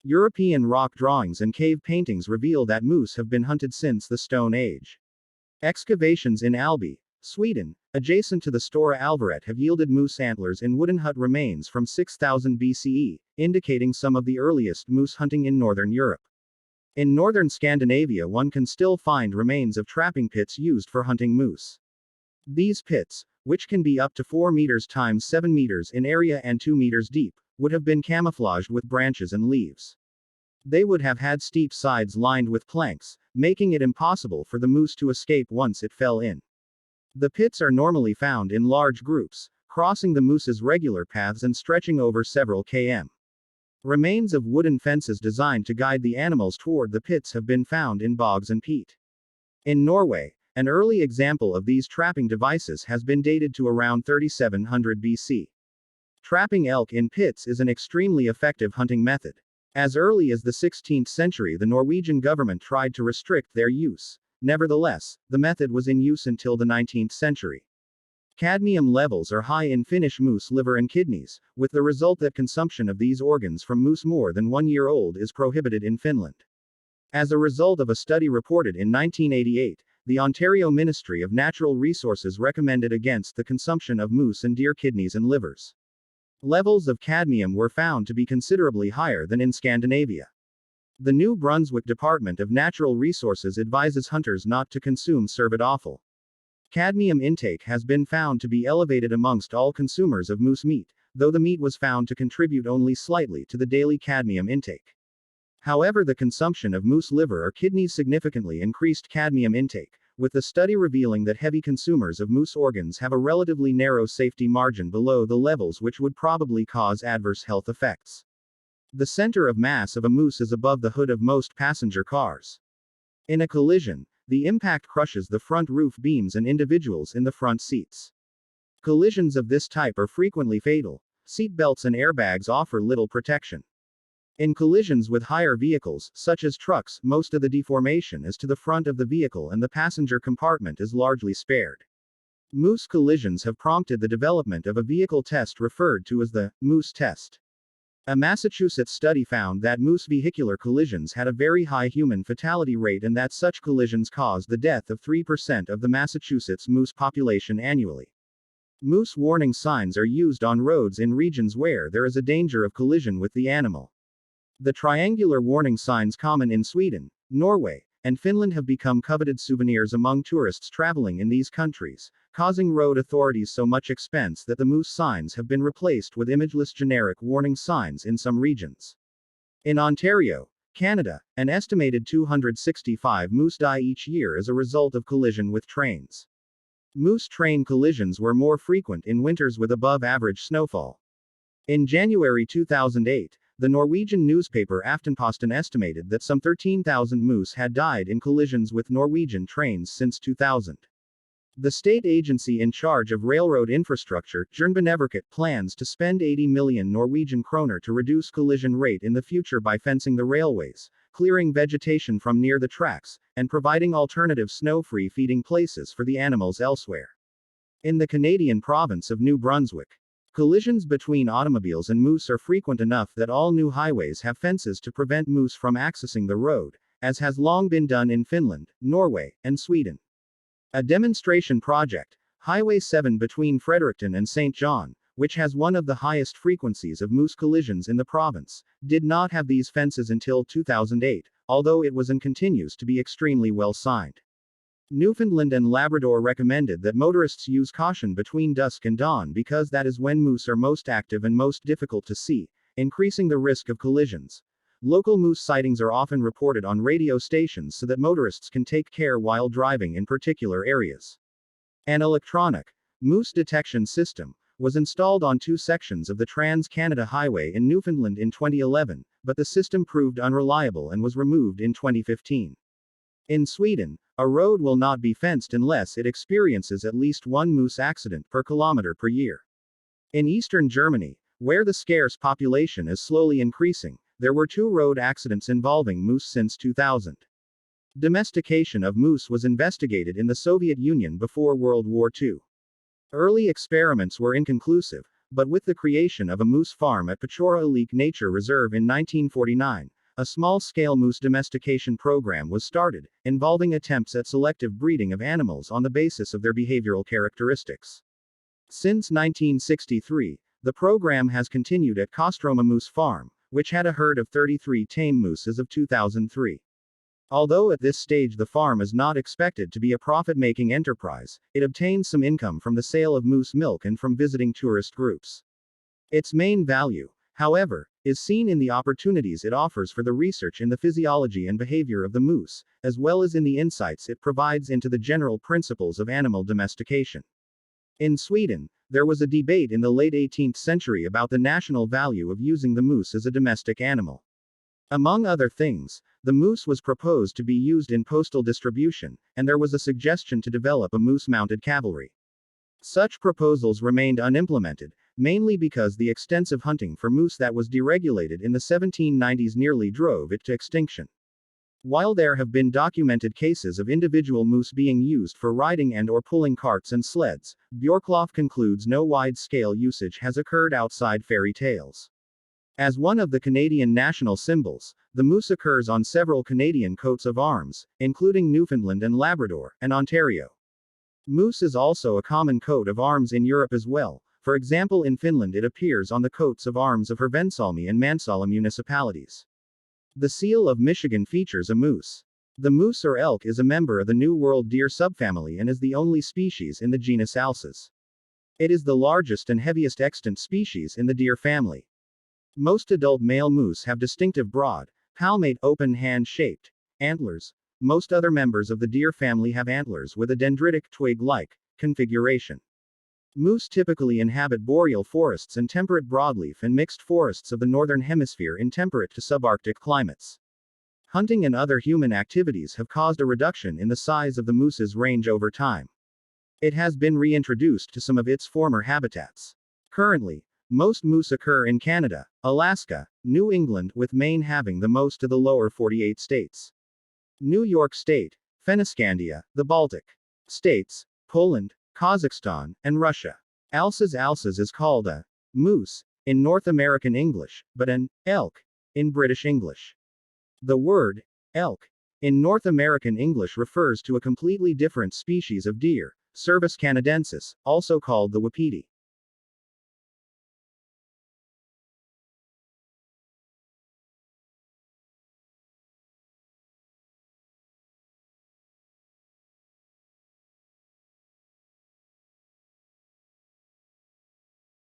European rock drawings and cave paintings reveal that moose have been hunted since the Stone Age. Excavations in Alby, Sweden, adjacent to the Stora Alvaret have yielded moose antlers in wooden hut remains from 6000 BCE, indicating some of the earliest moose hunting in northern Europe. In northern Scandinavia, one can still find remains of trapping pits used for hunting moose. These pits, which can be up to 4 meters times 7 meters in area and 2 meters deep, would have been camouflaged with branches and leaves. They would have had steep sides lined with planks, making it impossible for the moose to escape once it fell in. The pits are normally found in large groups, crossing the moose's regular paths and stretching over several km. Remains of wooden fences designed to guide the animals toward the pits have been found in bogs and peat. In Norway, an early example of these trapping devices has been dated to around 3700 BC. Trapping elk in pits is an extremely effective hunting method. As early as the 16th century, the Norwegian government tried to restrict their use. Nevertheless, the method was in use until the 19th century. Cadmium levels are high in Finnish moose liver and kidneys, with the result that consumption of these organs from moose more than 1 year old is prohibited in Finland. As a result of a study reported in 1988, the Ontario Ministry of Natural Resources recommended against the consumption of moose and deer kidneys and livers. Levels of cadmium were found to be considerably higher than in Scandinavia. The New Brunswick Department of Natural Resources advises hunters not to consume cervid offal. Cadmium intake has been found to be elevated amongst all consumers of moose meat, though the meat was found to contribute only slightly to the daily cadmium intake. However, the consumption of moose liver or kidneys significantly increased cadmium intake, with the study revealing that heavy consumers of moose organs have a relatively narrow safety margin below the levels which would probably cause adverse health effects. The center of mass of a moose is above the hood of most passenger cars. In a collision, the impact crushes the front roof beams and individuals in the front seats. Collisions of this type are frequently fatal. Seat belts and airbags offer little protection. In collisions with higher vehicles, such as trucks, most of the deformation is to the front of the vehicle and the passenger compartment is largely spared. Moose collisions have prompted the development of a vehicle test referred to as the moose test. A Massachusetts study found that moose vehicular collisions had a very high human fatality rate and that such collisions caused the death of 3% of the Massachusetts moose population annually. Moose warning signs are used on roads in regions where there is a danger of collision with the animal. The triangular warning signs common in Sweden, Norway, and Finland have become coveted souvenirs among tourists traveling in these countries, causing road authorities so much expense that the moose signs have been replaced with imageless generic warning signs in some regions. In Ontario, Canada, an estimated 265 moose die each year as a result of collision with trains. Moose train collisions were more frequent in winters with above average snowfall. In January 2008, the Norwegian newspaper Aftenposten estimated that some 13,000 moose had died in collisions with Norwegian trains since 2000. The state agency in charge of railroad infrastructure, Jernbaneverket, plans to spend 80 million Norwegian kroner to reduce collision rate in the future by fencing the railways, clearing vegetation from near the tracks, and providing alternative snow-free feeding places for the animals elsewhere. In the Canadian province of New Brunswick, collisions between automobiles and moose are frequent enough that all new highways have fences to prevent moose from accessing the road, as has long been done in Finland, Norway, and Sweden. A demonstration project, Highway 7 between Fredericton and St. John, which has one of the highest frequencies of moose collisions in the province, did not have these fences until 2008, although it was and continues to be extremely well signed. Newfoundland and Labrador recommended that motorists use caution between dusk and dawn because that is when moose are most active and most difficult to see, increasing the risk of collisions. Local moose sightings are often reported on radio stations so that motorists can take care while driving in particular areas. An electronic moose detection system was installed on 2 sections of the Trans-Canada Highway in Newfoundland in 2011, but the system proved unreliable and was removed in 2015. In Sweden, a road will not be fenced unless it experiences at least 1 moose accident per kilometer per year. In eastern Germany, where the scarce population is slowly increasing, there were 2 road accidents involving moose since 2000. Domestication of moose was investigated in the Soviet Union before World War II. Early experiments were inconclusive, but with the creation of a moose farm at Pechora Alik Nature Reserve in 1949, a small-scale moose domestication program was started, involving attempts at selective breeding of animals on the basis of their behavioral characteristics. Since 1963, the program has continued at Kostroma Moose Farm, which had a herd of 33 tame moose as of 2003. Although at this stage the farm is not expected to be a profit-making enterprise, it obtains some income from the sale of moose milk and from visiting tourist groups. Its main value, however, is seen in the opportunities it offers for the research in the physiology and behavior of the moose, as well as in the insights it provides into the general principles of animal domestication. In Sweden, there was a debate in the late 18th century about the national value of using the moose as a domestic animal. Among other things, the moose was proposed to be used in postal distribution, and there was a suggestion to develop a moose-mounted cavalry. Such proposals remained unimplemented, mainly because the extensive hunting for moose that was deregulated in the 1790s nearly drove it to extinction. While there have been documented cases of individual moose being used for riding and/or pulling carts and sleds, Bjorkloff concludes no wide-scale usage has occurred outside fairy tales. As one of the Canadian national symbols, the moose occurs on several Canadian coats of arms, including Newfoundland and Labrador, and Ontario. Moose is also a common coat of arms in Europe as well. For example, in Finland it appears on the coats of arms of Hervensalmi and Mansala municipalities. The seal of Michigan features a moose. The moose or elk is a member of the New World deer subfamily and is the only species in the genus Alces. It is the largest and heaviest extant species in the deer family. Most adult male moose have distinctive broad, palmate, open hand-shaped antlers. Most other members of the deer family have antlers with a dendritic, twig-like configuration. Moose typically inhabit boreal forests and temperate broadleaf and mixed forests of the northern hemisphere in temperate to subarctic climates. Hunting and other human activities have caused a reduction in the size of the moose's range over time. It has been reintroduced to some of its former habitats. Currently, most moose occur in Canada, Alaska, New England, with Maine having the most of the lower 48 states. New York State, Fennoscandia, the Baltic states, Poland, Kazakhstan, and Russia. Alces is called a moose in North American English, but an elk in British English. The word elk in North American English refers to a completely different species of deer, Cervus canadensis, also called the wapiti.